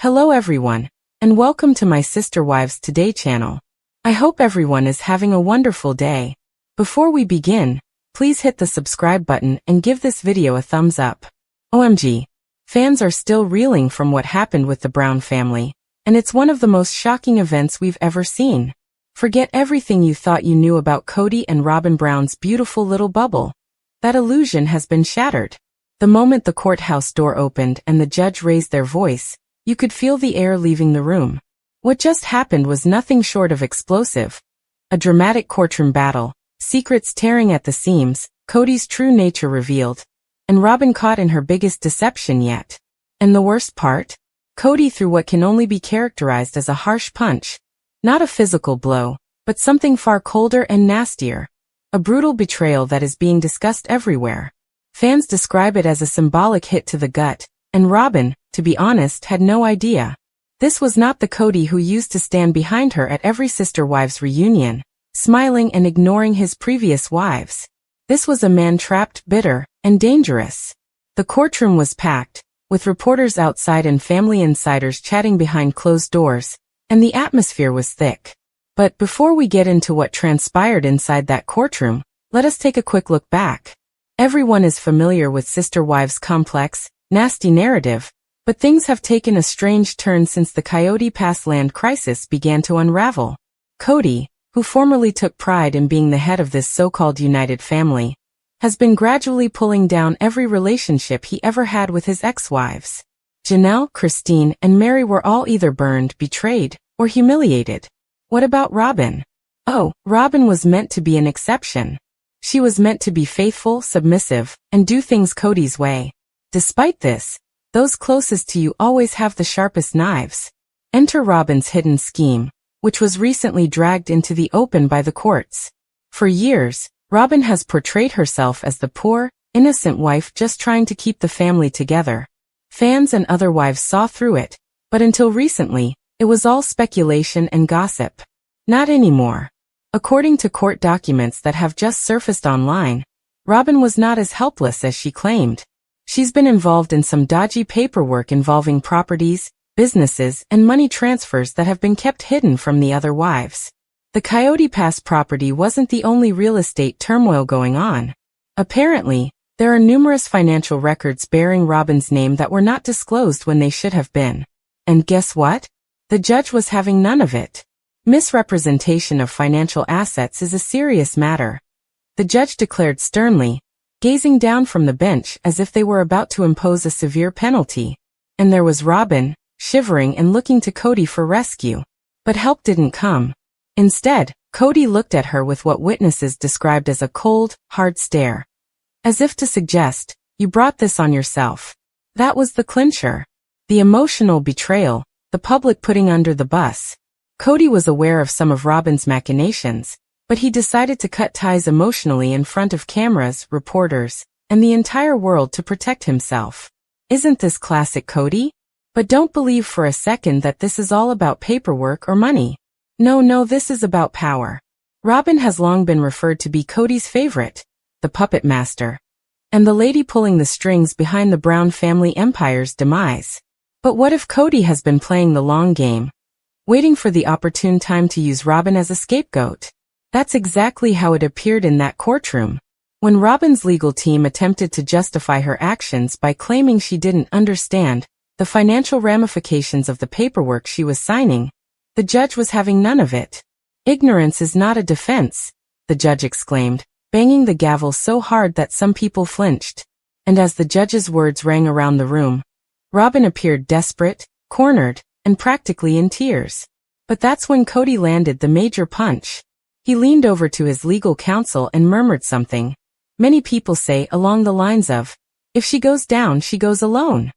Hello everyone, and welcome to my Sister Wives Today channel. I hope everyone is having a wonderful day. Before we begin, please hit the subscribe button and give this video a thumbs up. OMG. Fans are still reeling from what happened with the Brown family, and it's one of the most shocking events we've ever seen. Forget everything you thought you knew about Kody and Robyn Brown's beautiful little bubble. That illusion has been shattered. The moment the courthouse door opened and the judge raised their voice, you could feel the air leaving the room. What just happened was nothing short of explosive. A dramatic courtroom battle, secrets tearing at the seams, Kody's true nature revealed, and Robyn caught in her biggest deception yet. And the worst part? Kody threw what can only be characterized as a harsh punch. Not a physical blow, but something far colder and nastier. A brutal betrayal that is being discussed everywhere. Fans describe it as a symbolic hit to the gut, and Robyn, to be honest, had no idea. This was not the Kody who used to stand behind her at every Sister Wives reunion, smiling and ignoring his previous wives. This was a man trapped, bitter, and dangerous. The courtroom was packed, with reporters outside and family insiders chatting behind closed doors, and the atmosphere was thick. But before we get into what transpired inside that courtroom, let us take a quick look back. Everyone is familiar with Sister Wives' complex, nasty narrative, but things have taken a strange turn since the Kody Pass land crisis began to unravel. Kody, who formerly took pride in being the head of this so-called united family, has been gradually pulling down every relationship he ever had with his ex-wives. Janelle, Christine, and Mary were all either burned, betrayed, or humiliated. What about Robyn? Oh, Robyn was meant to be an exception. She was meant to be faithful, submissive, and do things Kody's way. Despite this, those closest to you always have the sharpest knives. Enter Robyn's hidden scheme, which was recently dragged into the open by the courts. For years, Robyn has portrayed herself as the poor, innocent wife just trying to keep the family together. Fans and other wives saw through it, but until recently, it was all speculation and gossip. Not anymore. According to court documents that have just surfaced online, Robyn was not as helpless as she claimed. She's been involved in some dodgy paperwork involving properties, businesses, and money transfers that have been kept hidden from the other wives. The Kody Pass property wasn't the only real estate turmoil going on. Apparently, there are numerous financial records bearing Robyn's name that were not disclosed when they should have been. And guess what? The judge was having none of it. Misrepresentation of financial assets is a serious matter. The judge declared sternly, gazing down from the bench as if they were about to impose a severe penalty. And there was Robyn, shivering and looking to Kody for rescue. But help didn't come. Instead, Kody looked at her with what witnesses described as a cold, hard stare. As if to suggest, you brought this on yourself. That was the clincher. The emotional betrayal, the public putting under the bus. Kody was aware of some of Robyn's machinations, but he decided to cut ties emotionally in front of cameras, reporters, and the entire world to protect himself. Isn't this classic Kody? But don't believe for a second that this is all about paperwork or money. No, this is about power. Robyn has long been referred to be Kody's favorite, the puppet master, and the lady pulling the strings behind the Brown family empire's demise. But what if Kody has been playing the long game, waiting for the opportune time to use Robyn as a scapegoat? That's exactly how it appeared in that courtroom. When Robyn's legal team attempted to justify her actions by claiming she didn't understand the financial ramifications of the paperwork she was signing, the judge was having none of it. Ignorance is not a defense, the judge exclaimed, banging the gavel so hard that some people flinched. And as the judge's words rang around the room, Robyn appeared desperate, cornered, and practically in tears. But that's when Kody landed the major punch. He leaned over to his legal counsel and murmured something. Many people say along the lines of, if she goes down, she goes alone.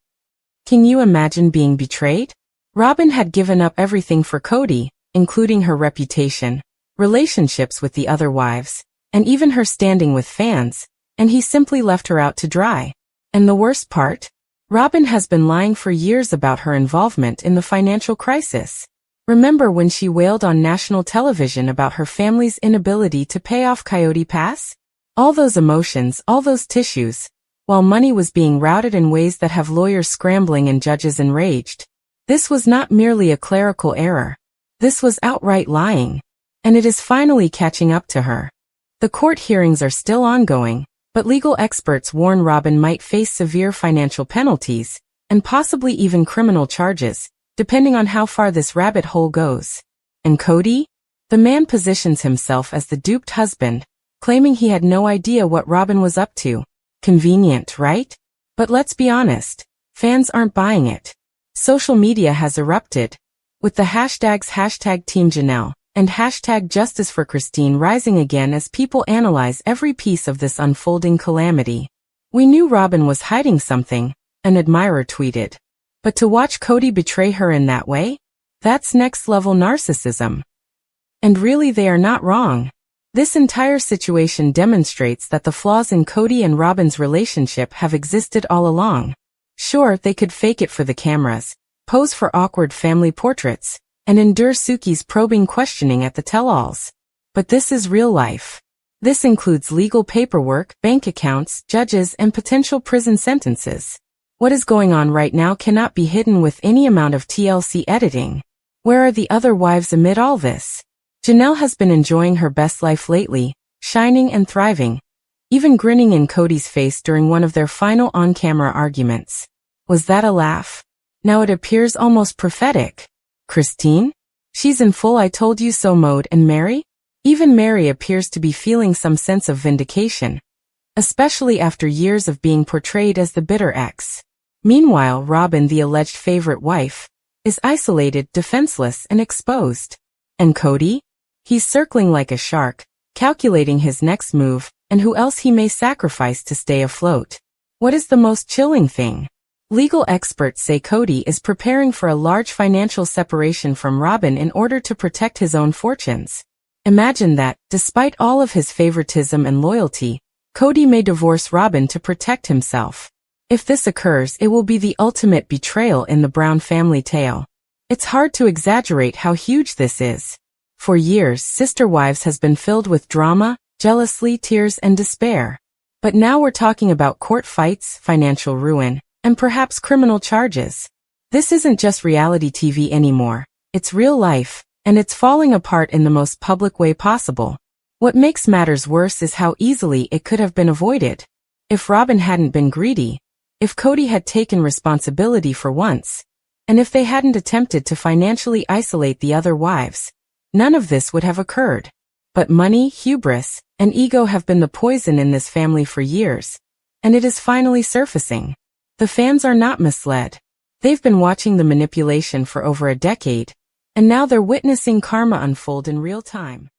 Can you imagine being betrayed? Robyn had given up everything for Kody, including her reputation, relationships with the other wives, and even her standing with fans, and he simply left her out to dry. And the worst part? Robyn has been lying for years about her involvement in the financial crisis. Remember when she wailed on national television about her family's inability to pay off Kody Pass? All those emotions, all those tissues, while money was being routed in ways that have lawyers scrambling and judges enraged. This was not merely a clerical error. This was outright lying. And it is finally catching up to her. The court hearings are still ongoing, but legal experts warn Robyn might face severe financial penalties, and possibly even criminal charges, depending on how far this rabbit hole goes. And Kody? The man positions himself as the duped husband, claiming he had no idea what Robyn was up to. Convenient, right? But let's be honest, fans aren't buying it. Social media has erupted, with the hashtags #TeamJanelle and #JusticeForChristine rising again as people analyze every piece of this unfolding calamity. We knew Robyn was hiding something, an admirer tweeted. But to watch Kody betray her in that way? That's next-level narcissism. And really, they are not wrong. This entire situation demonstrates that the flaws in Kody and Robyn's relationship have existed all along. Sure, they could fake it for the cameras, pose for awkward family portraits, and endure Suki's probing questioning at the tell-alls. But this is real life. This includes legal paperwork, bank accounts, judges, and potential prison sentences. What is going on right now cannot be hidden with any amount of TLC editing. Where are the other wives amid all this? Janelle has been enjoying her best life lately, shining and thriving, even grinning in Kody's face during one of their final on-camera arguments. Was that a laugh? Now it appears almost prophetic. Christine? She's in full I told you so mode, and Mary? Even Mary appears to be feeling some sense of vindication, especially after years of being portrayed as the bitter ex. Meanwhile, Robyn, the alleged favorite wife, is isolated, defenseless, and exposed. And Kody? He's circling like a shark, calculating his next move, and who else he may sacrifice to stay afloat. What is the most chilling thing? Legal experts say Kody is preparing for a large financial separation from Robyn in order to protect his own fortunes. Imagine that, despite all of his favoritism and loyalty, Kody may divorce Robyn to protect himself. If this occurs, it will be the ultimate betrayal in the Brown family tale. It's hard to exaggerate how huge this is. For years, Sister Wives has been filled with drama, jealousy, tears, and despair. But now we're talking about court fights, financial ruin, and perhaps criminal charges. This isn't just reality TV anymore. It's real life, and it's falling apart in the most public way possible. What makes matters worse is how easily it could have been avoided. If Robyn hadn't been greedy, if Kody had taken responsibility for once, and if they hadn't attempted to financially isolate the other wives, none of this would have occurred. But money, hubris, and ego have been the poison in this family for years, and it is finally surfacing. The fans are not misled. They've been watching the manipulation for over a decade, and now they're witnessing karma unfold in real time.